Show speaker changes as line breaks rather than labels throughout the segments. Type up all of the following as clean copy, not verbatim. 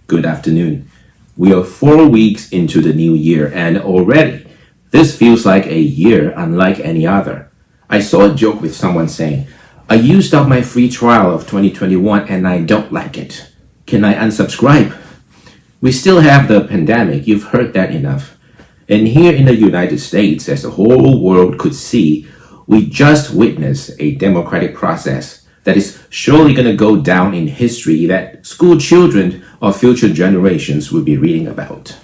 Good afternoon. We are 4 weeks into the new year, and already this feels like a year unlike any other. I saw a joke with someone saying, I used up my free trial of 2021 and I don't like it. Can I unsubscribe? We still have the pandemic, you've heard that enough. And here in the United States, as the whole world could see, we just witnessed a democratic process that is surely going to go down in history that school children or future generations will be reading about.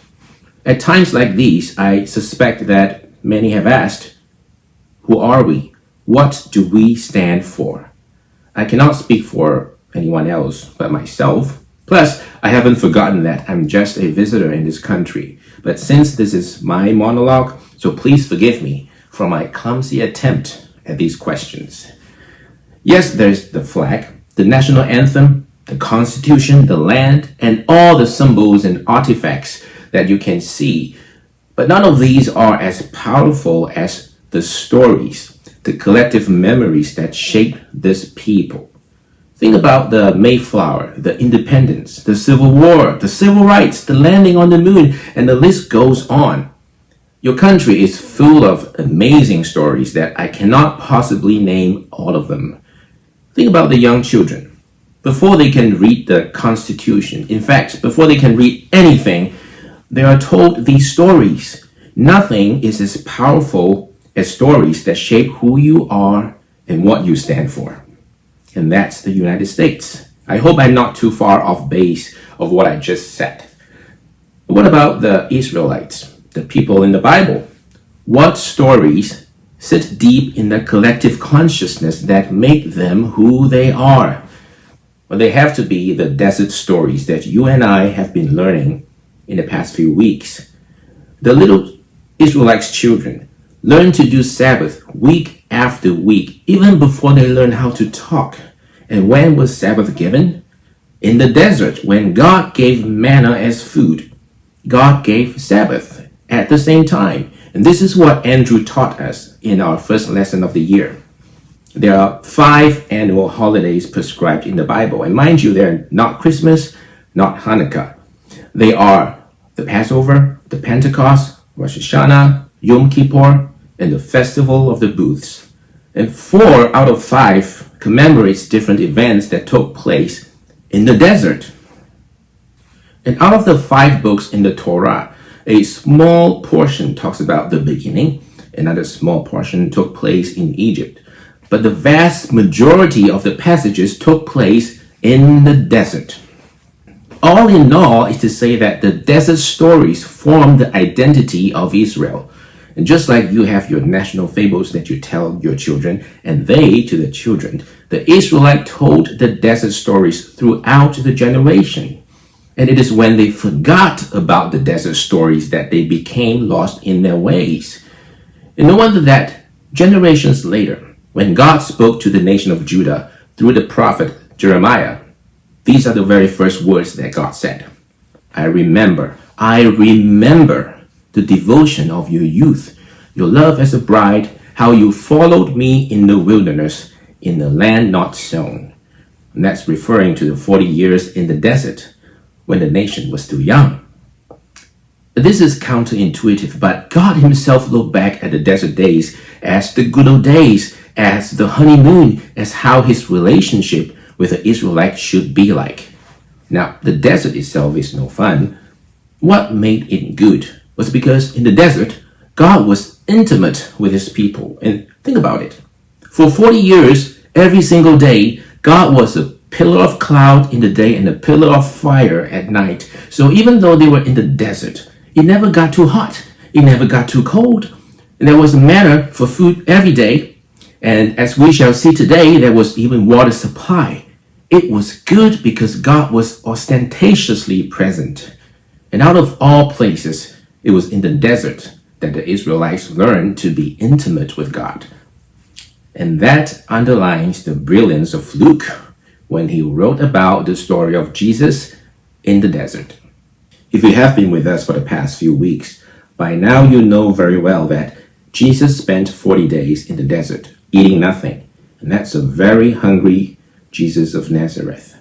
At times like these, I suspect that many have asked, who are we? What do we stand for? I cannot speak for anyone else but myself. Plus, I haven't forgotten that I'm just a visitor in this country. But since this is my monologue, so please forgive me for my clumsy attempt at these questions. Yes, there's the flag, the national anthem, the Constitution, the land, and all the symbols and artifacts that you can see. But none of these are as powerful as the stories, the collective memories that shape this people. Think about the Mayflower, the independence, the Civil War, the civil rights, the landing on the moon, and the list goes on. Your country is full of amazing stories that I cannot possibly name all of them. Think about the young children. Before they can read the Constitution, in fact, before they can read anything, they are told these stories. Nothing is as powerful as stories that shape who you are and what you stand for. And that's the United States. I hope I'm not too far off base of what I just said. What about the Israelites, the people in the Bible? What stories sit deep in the collective consciousness that make them who they are? Well, they have to be the desert stories that you and I have been learning in the past few weeks. The little Israelites' children learn to do Sabbath week after week, even before they learn how to talk. And when was Sabbath given? In the desert, when God gave manna as food. God gave Sabbath at the same time. And this is what Andrew taught us in our first lesson of the year. There are 5 annual holidays prescribed in the Bible. And mind you, they're not Christmas, not Hanukkah. They are the Passover, the Pentecost, Rosh Hashanah, Yom Kippur, and the Festival of the Booths. And 4 out of 5 commemorates different events that took place in the desert. And out of the 5 books in the Torah, a small portion talks about the beginning, another small portion took place in Egypt. But the vast majority of the passages took place in the desert. All in all is to say that the desert stories form the identity of Israel. And just like you have your national fables that you tell your children, and they to the children, the Israelite told the desert stories throughout the generation. And it is when they forgot about the desert stories that they became lost in their ways. And no wonder that generations later, when God spoke to the nation of Judah through the prophet Jeremiah, these are the very first words that God said. I remember the devotion of your youth, your love as a bride, how you followed me in the wilderness, in the land not sown. And that's referring to the 40 years in the desert when the nation was still young. This is counterintuitive, but God himself looked back at the desert days as the good old days, as the honeymoon, as how his relationship with the Israelites should be like. Now, the desert itself is no fun. What made it good was because in the desert, God was intimate with his people. And think about it. For 40 years, every single day, God was a pillar of cloud in the day and a pillar of fire at night. So even though they were in the desert, it never got too hot. It never got too cold. And there was manna for food every day. And as we shall see today, there was even water supply. It was good because God was ostentatiously present. And out of all places, it was in the desert that the Israelites learned to be intimate with God. And that underlines the brilliance of Luke when he wrote about the story of Jesus in the desert. If you have been with us for the past few weeks, by now you know very well that Jesus spent 40 days in the desert, eating nothing. And that's a very hungry Jesus of Nazareth.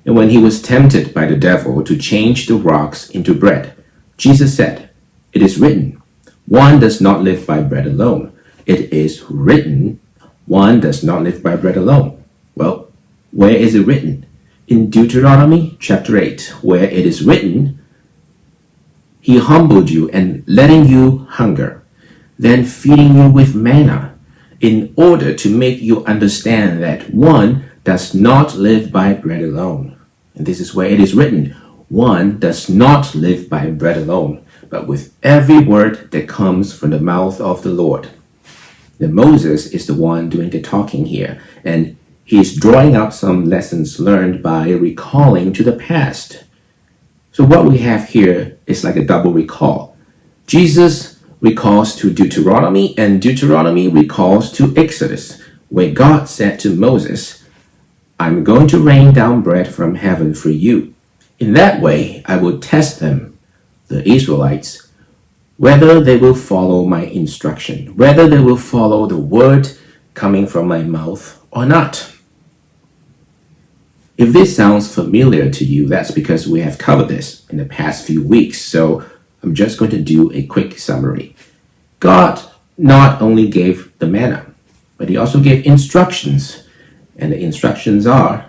And when he was tempted by the devil to change the rocks into bread, Jesus said, "It is written, one does not live by bread alone. It is written, one does not live by bread alone." Well, where is it written? In Deuteronomy chapter 8, where it is written, "He humbled you and letting you hunger, then feeding you with manna, in order to make you understand that one does not live by bread alone." And this is where it is written, "One does not live by bread alone, but with every word that comes from the mouth of the Lord." Now, Moses is the one doing the talking here, and he's drawing up some lessons learned by recalling to the past. So what we have here is like a double recall. Jesus recalls to Deuteronomy, and Deuteronomy recalls to Exodus, where God said to Moses, "I'm going to rain down bread from heaven for you. In that way, I will test them," the Israelites, "whether they will follow my instruction, whether they will follow the word coming from my mouth or not." If this sounds familiar to you, that's because we have covered this in the past few weeks, so I'm just going to do a quick summary. God not only gave the manna, but he also gave instructions, and the instructions are,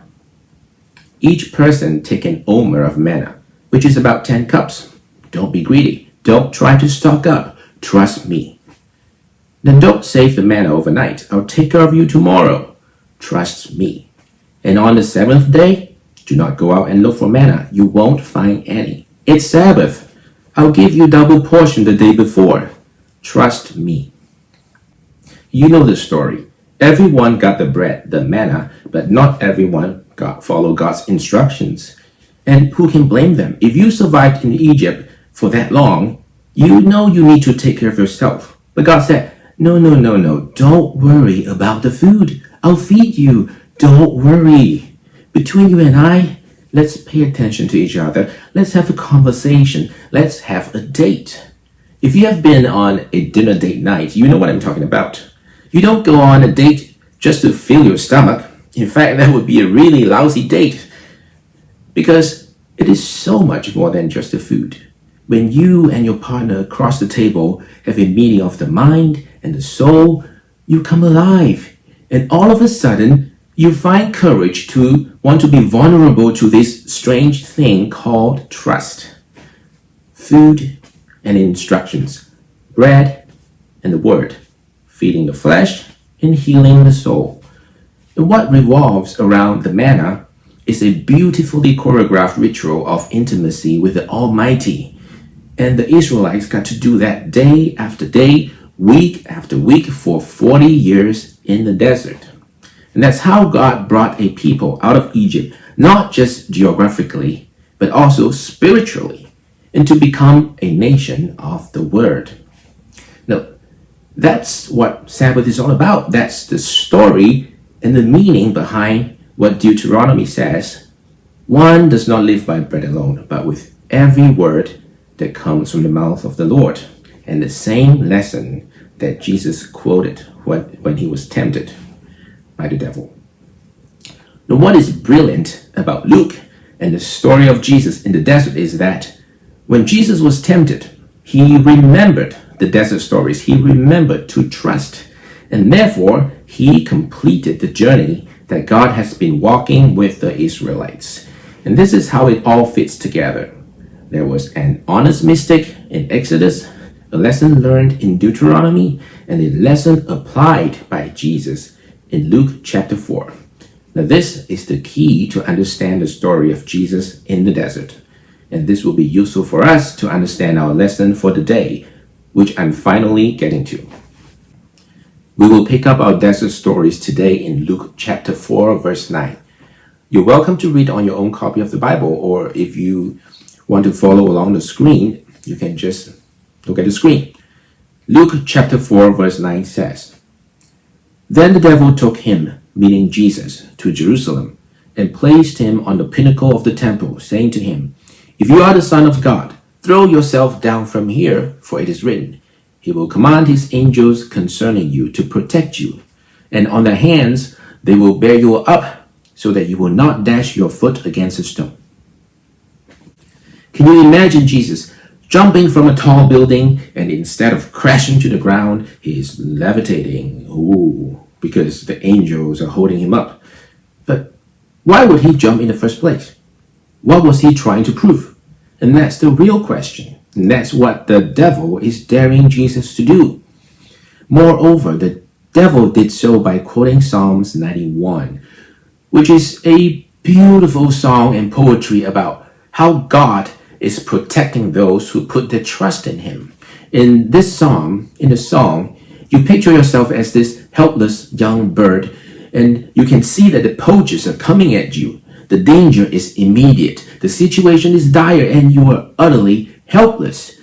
each person take an omer of manna, which is about 10 cups. Don't be greedy. Don't try to stock up. Trust me. Then don't save the manna overnight. I'll take care of you tomorrow. Trust me. And on the seventh day, do not go out and look for manna. You won't find any. It's Sabbath. I'll give you double portion the day before. Trust me. You know the story. Everyone got the bread, the manna, but not everyone followed God's instructions. And who can blame them? If you survived in Egypt for that long, you know you need to take care of yourself. But God said, no. Don't worry about the food. I'll feed you. Don't worry. Between you and I, let's pay attention to each other. Let's have a conversation. Let's have a date. If you have been on a dinner date night, you know what I'm talking about. You don't go on a date just to fill your stomach. In fact, that would be a really lousy date, because it is so much more than just the food. When you and your partner across the table have a meeting of the mind and the soul, you come alive. And all of a sudden, you find courage to want to be vulnerable to this strange thing called trust. Food and instructions, bread and the word, feeding the flesh and healing the soul. And what revolves around the manna is a beautifully choreographed ritual of intimacy with the Almighty. And the Israelites got to do that day after day, week after week for 40 years in the desert. And that's how God brought a people out of Egypt, not just geographically, but also spiritually, and to become a nation of the Word. Now, that's what Sabbath is all about. That's the story and the meaning behind what Deuteronomy says. One does not live by bread alone, but with every word that comes from the mouth of the Lord. And the same lesson that Jesus quoted when he was tempted by the devil. Now, what is brilliant about Luke and the story of Jesus in the desert is that when Jesus was tempted, he remembered the desert stories. He remembered to trust, and therefore he completed the journey that God has been walking with the Israelites. And this is how it all fits together. There was an honest mystic in Exodus, a lesson learned in Deuteronomy, and a lesson applied by Jesus in Luke chapter 4. Now, this is the key to understand the story of Jesus in the desert. And this will be useful for us to understand our lesson for the day, which I'm finally getting to. We will pick up our desert stories today in Luke chapter 4, verse 9. You're welcome to read on your own copy of the Bible, or if you want to follow along the screen, you can just look at the screen. Luke chapter 4, verse 9 says, "Then the devil took him," meaning Jesus, "to Jerusalem, and placed him on the pinnacle of the temple, saying to him, 'If you are the Son of God, throw yourself down from here, for it is written, He will command His angels concerning you to protect you, and on their hands they will bear you up, so that you will not dash your foot against a stone. Can you imagine Jesus jumping from a tall building, and instead of crashing to the ground, he is levitating? Ooh, because the angels are holding him up. But why would he jump in the first place? What was he trying to prove? And that's the real question. And that's what the devil is daring Jesus to do. Moreover, the devil did so by quoting Psalms 91, which is a beautiful song and poetry about how God is protecting those who put their trust in him. In the song, you picture yourself as this helpless young bird, and you can see that the poachers are coming at you. The danger is immediate. The situation is dire, and you are utterly helpless.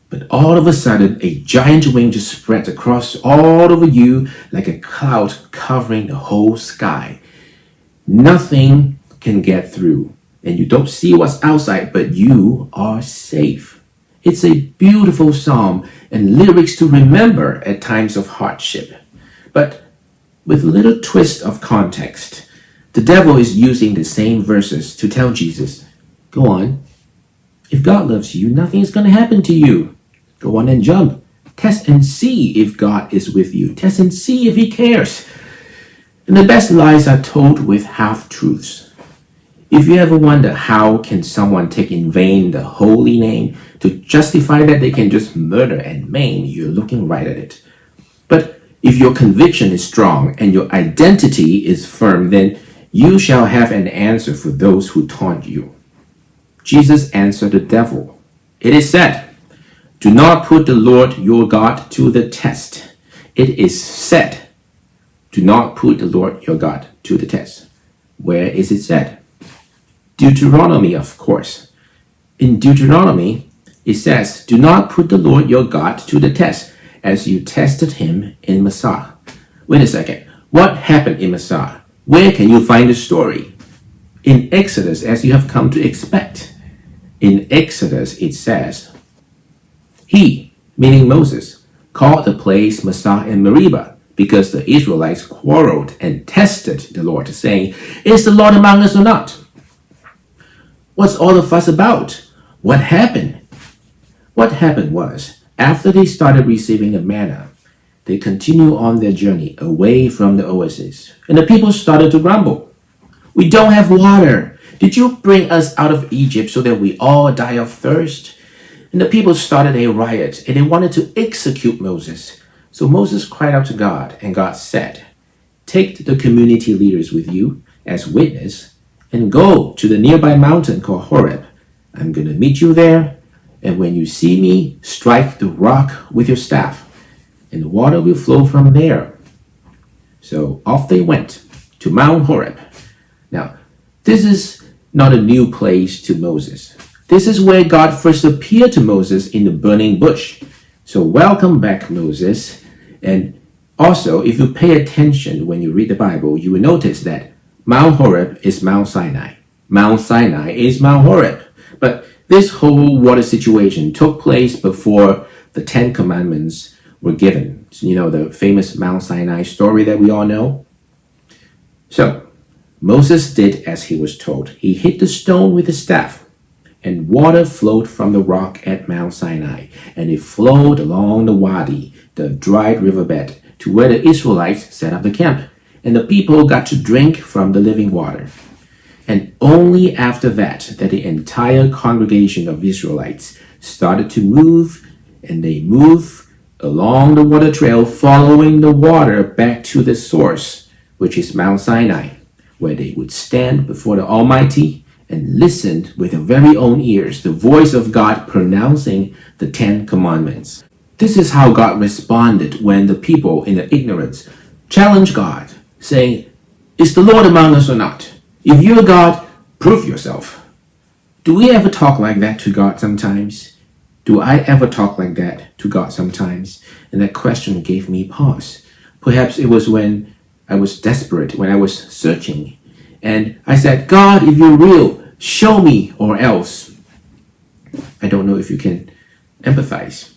But all of a sudden, a giant wing just spreads across all over you like a cloud covering the whole sky. Nothing can get through, and you don't see what's outside, but you are safe. It's a beautiful psalm and lyrics to remember at times of hardship. But with a little twist of context, the devil is using the same verses to tell Jesus, go on. If God loves you, nothing is going to happen to you. Go on and jump. Test and see if God is with you. Test and see if he cares. And the best lies are told with half-truths. If you ever wonder how can someone take in vain the holy name to justify that they can just murder and maim, you're looking right at it. But if your conviction is strong and your identity is firm, then you shall have an answer for those who taunt you. Jesus answered the devil. It is said, do not put the Lord your God to the test. It is said, do not put the Lord your God to the test. Where is it said? Deuteronomy, of course. In Deuteronomy, it says, do not put the Lord your God to the test, as you tested him in Massah. Wait a second. What happened in Massah? Where can you find the story? In Exodus, as you have come to expect. In Exodus, it says, he, meaning Moses, called the place Massah and Meribah, because the Israelites quarreled and tested the Lord, saying, is the Lord among us or not? What's all the fuss about? What happened? What happened was, after they started receiving the manna, they continued on their journey away from the oasis, and the people started to grumble. We don't have water. Did you bring us out of Egypt so that we all die of thirst? And the people started a riot, and they wanted to execute Moses. So Moses cried out to God, and God said, take the community leaders with you as witness, and go to the nearby mountain called Horeb. I'm going to meet you there, and when you see me, strike the rock with your staff, and the water will flow from there. So off they went to Mount Horeb. Now, this is not a new place to Moses. This is where God first appeared to Moses in the burning bush. So welcome back, Moses. And also, if you pay attention when you read the Bible, you will notice that Mount Horeb is Mount Sinai. Mount Sinai is Mount Horeb. But this whole water situation took place before the 10 Commandments were given. So, you know, the famous Mount Sinai story that we all know. So, Moses did as he was told. He hit the stone with his staff, and water flowed from the rock at Mount Sinai, and it flowed along the wadi, the dried riverbed, to where the Israelites set up the camp, and the people got to drink from the living water. And only after that the entire congregation of Israelites started to move, and they moved along the water trail, following the water back to the source, which is Mount Sinai, where they would stand before the Almighty and listened with their very own ears the voice of God pronouncing the 10 Commandments. This is how God responded when the people in their ignorance challenged God, saying, is the Lord among us or not? If you're God, prove yourself. Do we ever talk like that to God sometimes? Do I ever talk like that to God sometimes? And that question gave me pause. Perhaps it was when I was desperate, when I was searching. And I said, God, if you're real, show me or else. I don't know if you can empathize.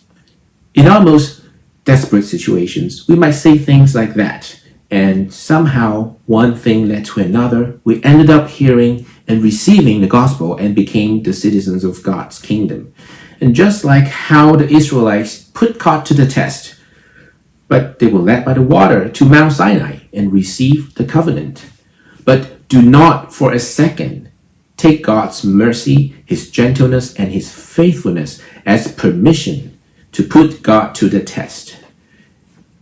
In our most desperate situations, we might say things like that. And somehow, one thing led to another. We ended up hearing and receiving the gospel and became the citizens of God's kingdom. And just like how the Israelites put God to the test, but they were led by the water to Mount Sinai and received the covenant. But do not for a second take God's mercy, his gentleness, and his faithfulness as permission to put God to the test.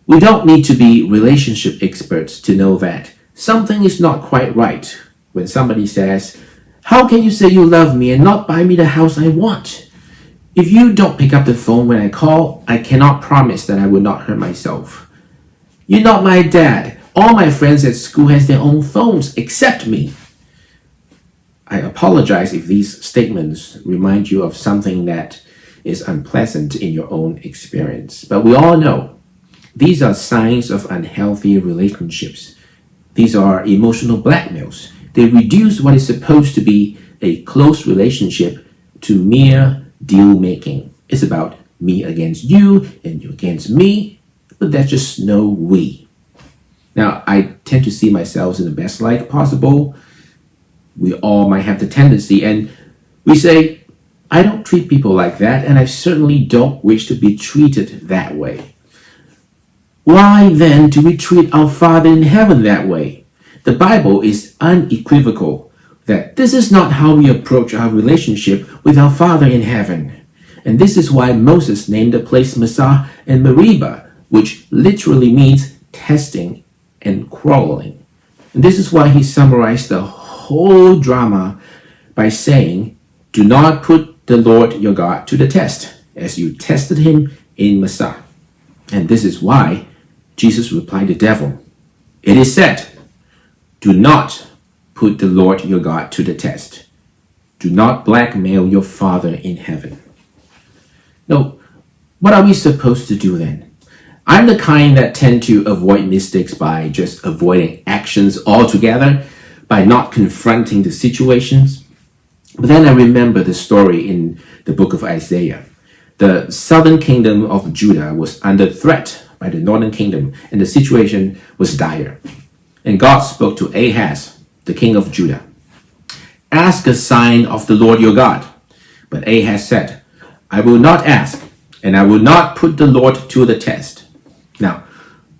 We don't need to be relationship experts to know that something is not quite right when somebody says, "How can you say you love me and not buy me the house I want?" If you don't pick up the phone when I call, I cannot promise that I will not hurt myself. You're not my dad. All my friends at school has their own phones except me. I apologize if these statements remind you of something that is unpleasant in your own experience. But we all know these are signs of unhealthy relationships. These are emotional blackmails. They reduce what is supposed to be a close relationship to mere deal making. It's about me against you and you against me, but there's just no we. Now, I tend to see myself in the best light possible. We all might have the tendency, and we say, I don't treat people like that, and I certainly don't wish to be treated that way. Why then do we treat our Father in heaven that way? The Bible is unequivocal that this is not how we approach our relationship with our Father in heaven. And this is why Moses named the place Massah and Meribah, which literally means testing and quarreling. And this is why he summarized the whole drama by saying, "Do not put the Lord your God to the test, as you tested him in Massah." And this is why Jesus replied to the devil, "It is said, do not put the Lord your God to the test. Do not blackmail your Father in heaven." Now, what are we supposed to do then? I'm the kind that tend to avoid mistakes by just avoiding actions altogether, by not confronting the situations. But then I remember the story in the book of Isaiah. The southern kingdom of Judah was under threat by the northern kingdom, and the situation was dire. And God spoke to Ahaz, the king of Judah. "Ask a sign of the Lord your God." But Ahaz said, "I will not ask, and I will not put the Lord to the test." Now,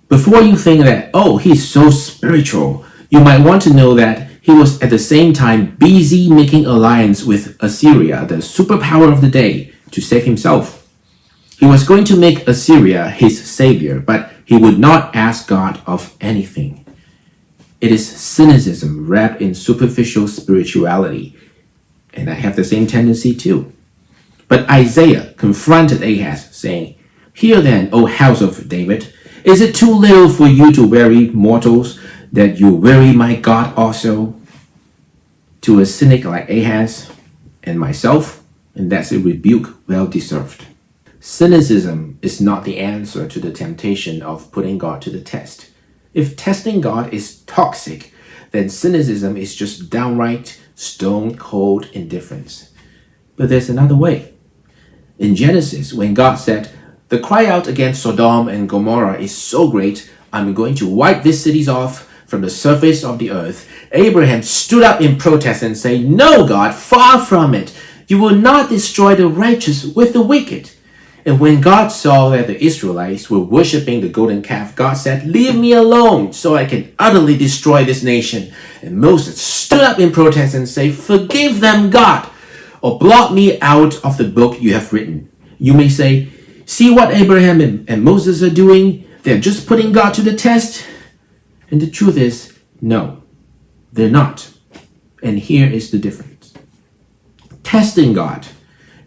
before you think that, oh, he's so spiritual, you might want to know that he was at the same time busy making alliance with Assyria, the superpower of the day, to save himself. He was going to make Assyria his savior, but he would not ask God of anything. It is cynicism wrapped in superficial spirituality, and I have the same tendency too. But Isaiah confronted Ahaz, saying, "Hear then, O house of David, is it too little for you to weary mortals, that you weary my God also?" To a cynic like Ahaz and myself, and that's a rebuke well deserved. Cynicism is not the answer to the temptation of putting God to the test. If testing God is toxic, then cynicism is just downright stone-cold indifference. But there's another way. In Genesis, when God said, "The cry out against Sodom and Gomorrah is so great, I'm going to wipe these cities off from the surface of the earth," Abraham stood up in protest and said, "No, God, far from it. You will not destroy the righteous with the wicked." And when God saw that the Israelites were worshiping the golden calf, God said, "Leave me alone so I can utterly destroy this nation." And Moses stood up in protest and said, "Forgive them, God, or blot me out of the book you have written." You may say, see what Abraham and Moses are doing? They're just putting God to the test. And the truth is, no, they're not. And here is the difference. Testing God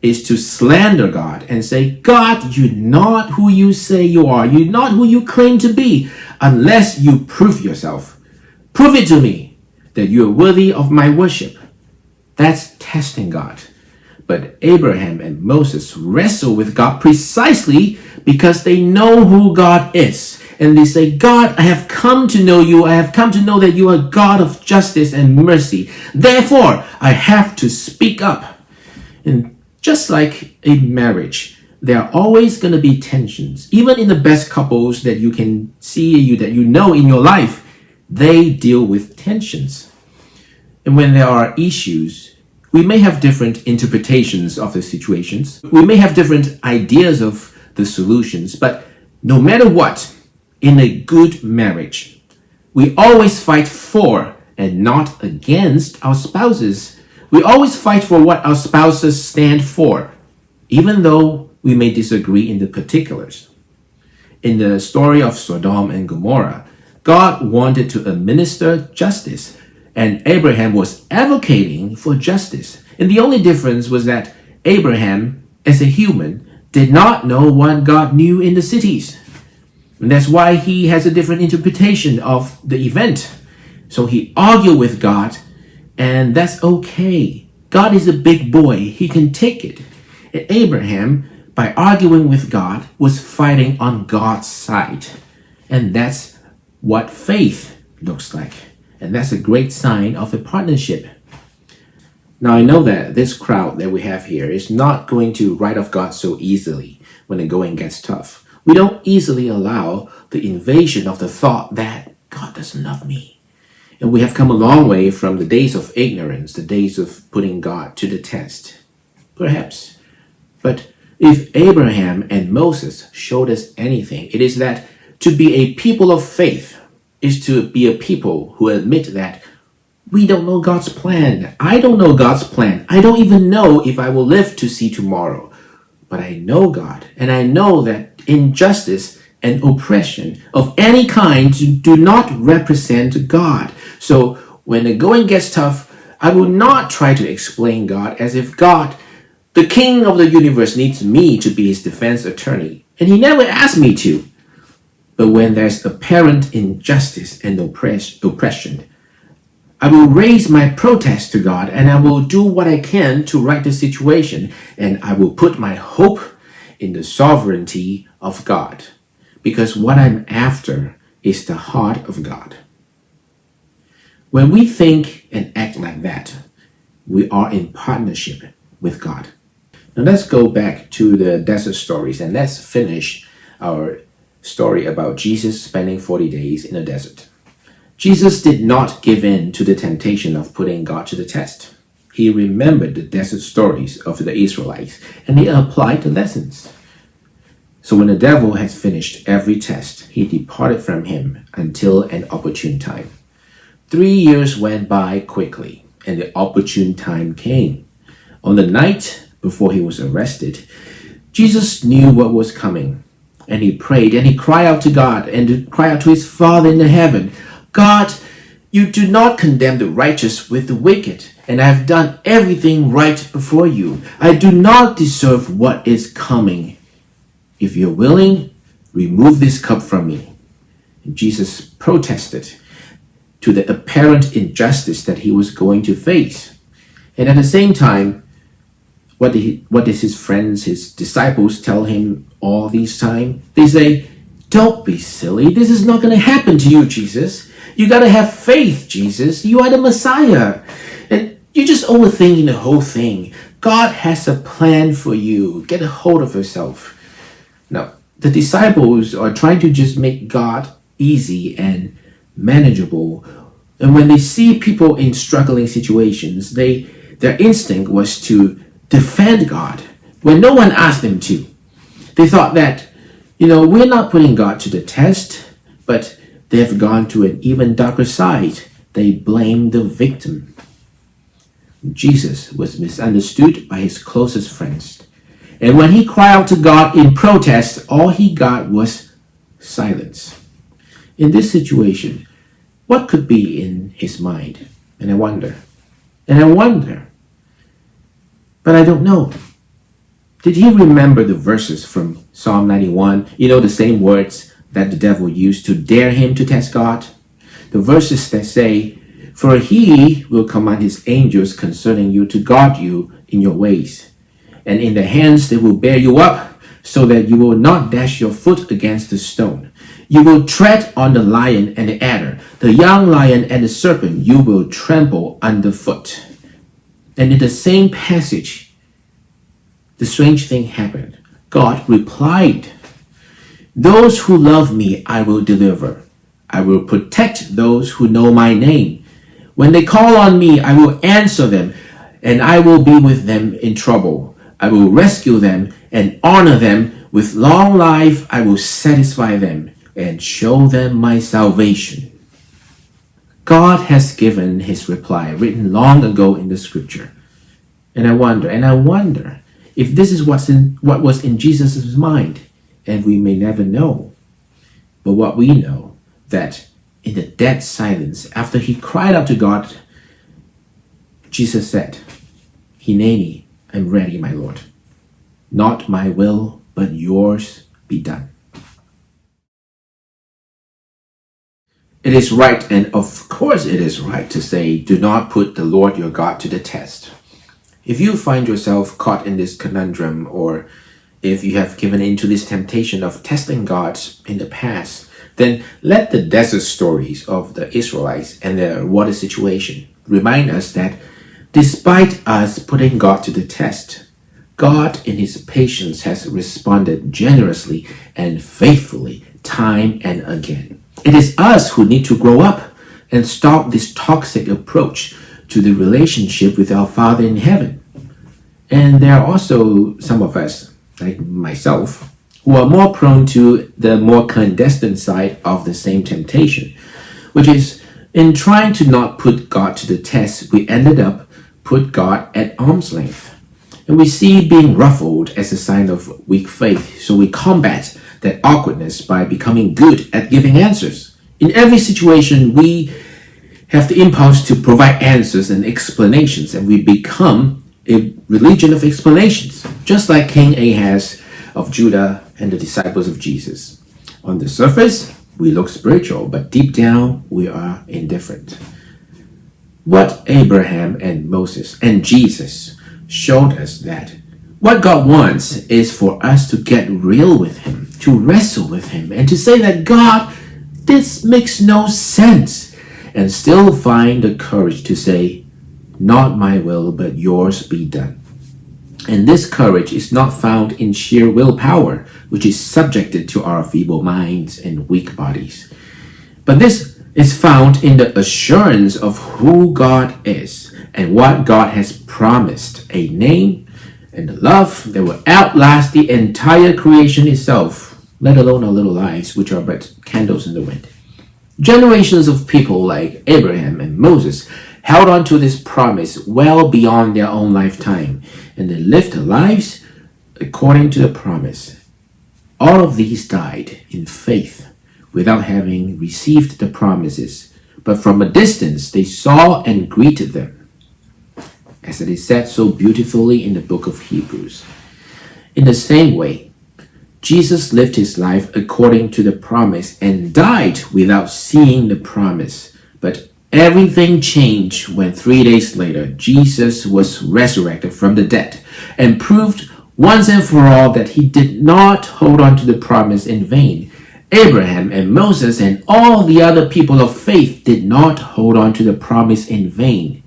is to slander God and say, "God, you're not who you say you are. You're not who you claim to be, unless you prove yourself. Prove it to me that you are worthy of my worship." That's testing God. But Abraham and Moses wrestle with God precisely because they know who God is. And they say, "God, I have come to know you. I have come to know that you are God of justice and mercy. Therefore, I have to speak up." And just like a marriage, there are always going to be tensions. Even in the best couples that you can see, that you know in your life, they deal with tensions. And when there are issues, we may have different interpretations of the situations. We may have different ideas of the solutions, but no matter what, in a good marriage, we always fight for and not against our spouses. We always fight for what our spouses stand for, even though we may disagree in the particulars. In the story of Sodom and Gomorrah, God wanted to administer justice, and Abraham was advocating for justice. And the only difference was that Abraham, as a human, did not know what God knew in the cities. And that's why he has a different interpretation of the event. So he argued with God, and that's okay. God is a big boy. He can take it. And Abraham, by arguing with God, was fighting on God's side. And that's what faith looks like. And that's a great sign of a partnership. Now, I know that this crowd that we have here is not going to write off God so easily when the going gets tough. We don't easily allow the invasion of the thought that God doesn't love me. And we have come a long way from the days of ignorance, the days of putting God to the test. Perhaps. But if Abraham and Moses showed us anything, it is that to be a people of faith is to be a people who admit that we don't know God's plan. I don't know God's plan. I don't even know if I will live to see tomorrow. But I know God, and I know that injustice and oppression of any kind do not represent God. So when the going gets tough, I will not try to explain God as if God, the King of the universe, needs me to be his defense attorney. And he never asked me to. But when there's apparent injustice and oppression, I will raise my protest to God, and I will do what I can to right the situation, and I will put my hope in the sovereignty of God, because what I'm after is the heart of God. When we think and act like that, we are in partnership with God. Now let's go back to the desert stories, and let's finish our story about Jesus spending 40 days in the desert. Jesus did not give in to the temptation of putting God to the test. He remembered the desert stories of the Israelites, and he applied the lessons. So when the devil had finished every test, he departed from him until an opportune time. 3 years went by quickly, and the opportune time came. On the night before he was arrested, Jesus knew what was coming, and he prayed, and he cried out to God, and cried out to his Father in the heaven, God, you do not condemn the righteous with the wicked, and I have done everything right before you. I do not deserve what is coming. If you're willing, remove this cup from me. And Jesus protested to the apparent injustice that he was going to face. And at the same time, what did his friends, his disciples tell him all this time? They say, don't be silly. This is not going to happen to you, Jesus. You got to have faith, Jesus. You are the Messiah. And you're just overthinking the whole thing. God has a plan for you. Get a hold of yourself. Now, the disciples are trying to just make God easy and manageable. And when they see people in struggling situations, their instinct was to defend God when no one asked them to. They thought that, we're not putting God to the test, but they've gone to an even darker side. They blame the victim. Jesus was misunderstood by his closest friends. And when he cried out to God in protest, all he got was silence. In this situation, what could be in his mind? And I wonder. But I don't know. Did he remember the verses from Psalm 91? The same words that the devil used to dare him to test God? The verses that say, for he will command his angels concerning you to guard you in your ways. And in their hands they will bear you up, so that you will not dash your foot against a stone. You will tread on the lion and the adder, the young lion and the serpent you will trample underfoot. And in the same passage, the strange thing happened. God replied, "Those who love me I will deliver. I will protect those who know my name. When they call on me, I will answer them, and I will be with them in trouble. I will rescue them and honor them. With long life I will satisfy them and show them my salvation." God has given his reply, written long ago in the scripture. And I wonder if this is what was in Jesus' mind, and we may never know. But what we know, that in the dead silence, after he cried out to God, Jesus said, "Hineni, I'm ready, my Lord. Not my will, but yours be done." It is right, and of course it is right, to say, do not put the Lord your God to the test. If you find yourself caught in this conundrum, or if you have given in to this temptation of testing God in the past, then let the desert stories of the Israelites and their water situation remind us that despite us putting God to the test, God in his patience has responded generously and faithfully time and again. It is us who need to grow up and stop this toxic approach to the relationship with our Father in heaven. And there are also some of us, like myself, who are more prone to the more clandestine side of the same temptation, which is in trying to not put God to the test, we ended up put God at arm's length. And we see being ruffled as a sign of weak faith, so we combat that awkwardness by becoming good at giving answers. In every situation, we have the impulse to provide answers and explanations, and we become a religion of explanations, just like King Ahaz of Judah and the disciples of Jesus. On the surface, we look spiritual, but deep down, we are indifferent. What Abraham and Moses and Jesus showed us that what God wants is for us to get real with him, to wrestle with him, and to say that God, this makes no sense, and still find the courage to say, "Not my will, but yours be done." And this courage is not found in sheer willpower, which is subjected to our feeble minds and weak bodies. But this is found in the assurance of who God is and what God has promised, a name and a love that will outlast the entire creation itself, let alone our little lives, which are but candles in the wind. Generations of people like Abraham and Moses held on to this promise well beyond their own lifetime, and they lived their lives according to the promise. All of these died in faith without having received the promises, but from a distance they saw and greeted them, as it is said so beautifully in the book of Hebrews. In the same way, Jesus lived his life according to the promise and died without seeing the promise. But everything changed when 3 days later Jesus was resurrected from the dead and proved once and for all that he did not hold on to the promise in vain. Abraham and Moses and all the other people of faith did not hold on to the promise in vain.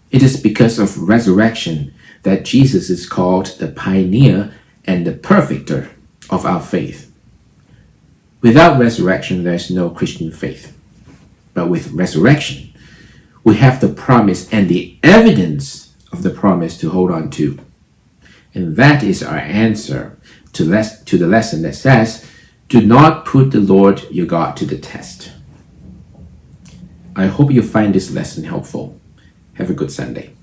It is because of resurrection that Jesus is called the pioneer and the perfecter of our faith. Without resurrection, there is no Christian faith. But with resurrection, we have the promise and the evidence of the promise to hold on to. And that is our answer to the lesson that says, do not put the Lord your God to the test. I hope you find this lesson helpful. Have a good Sunday.